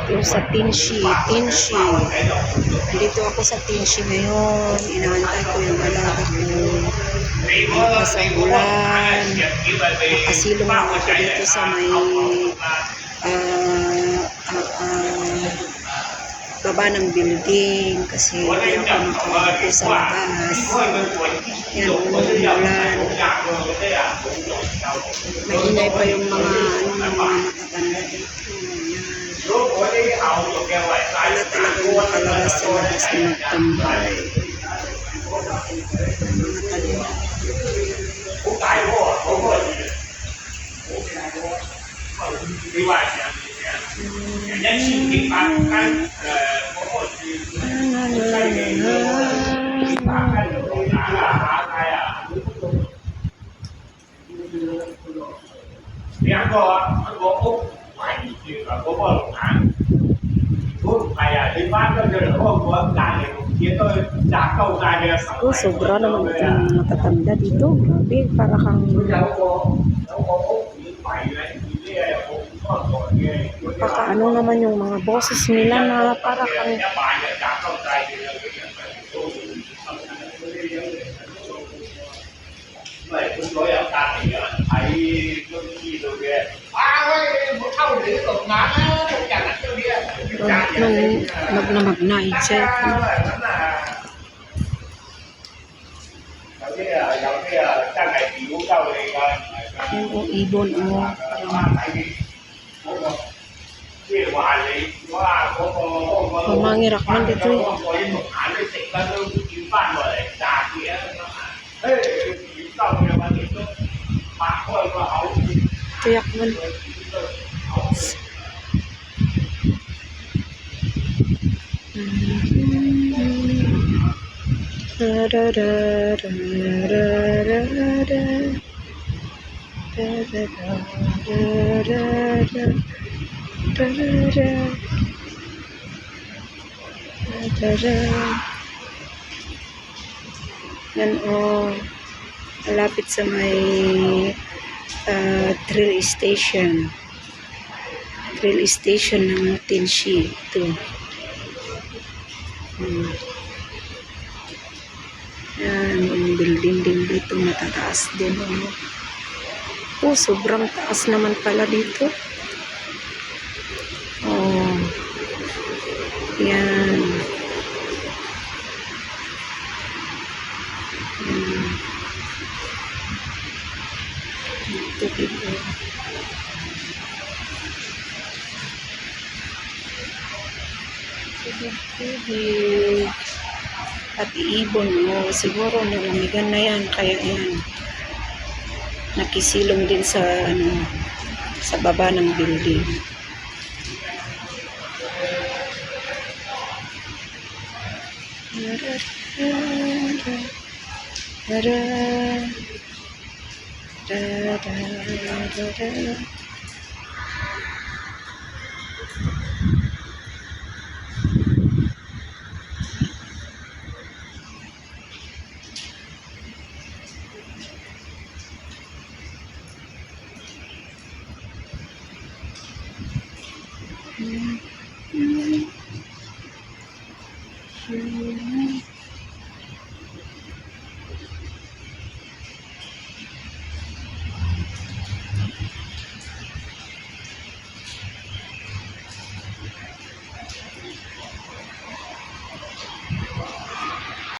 Ito sa Tinshi. Dito ako sa Tinshi ngayon. Inaantay ko yung alaga ko. Bukas ang ulan. Nakasilong lang ako dito sa may baba ng building kasi hindi ako nakaupo sa labas. Yan, umulan. Maingay pa yung mga matatanda dito. Yan. Wala talagang makalabas sa labas na magtambay. Mga tanda. Oh, sobra naman itong matatanda dito. Grabe, para kang ano naman yung mga boses nila na para kang magna i-check. Yung ibon mo. Mangirak man dito eh. Tiyak man. Yan o, malapit sa may trail station ng Tinshi. Ito. Yan, yung building din dito matataas din. Oh, sobrang taas naman pala dito. Oh, yan. Dito. At ibon mo, siguro nalamigan na yan, kaya yan nakisilong din sa sa baba ng building.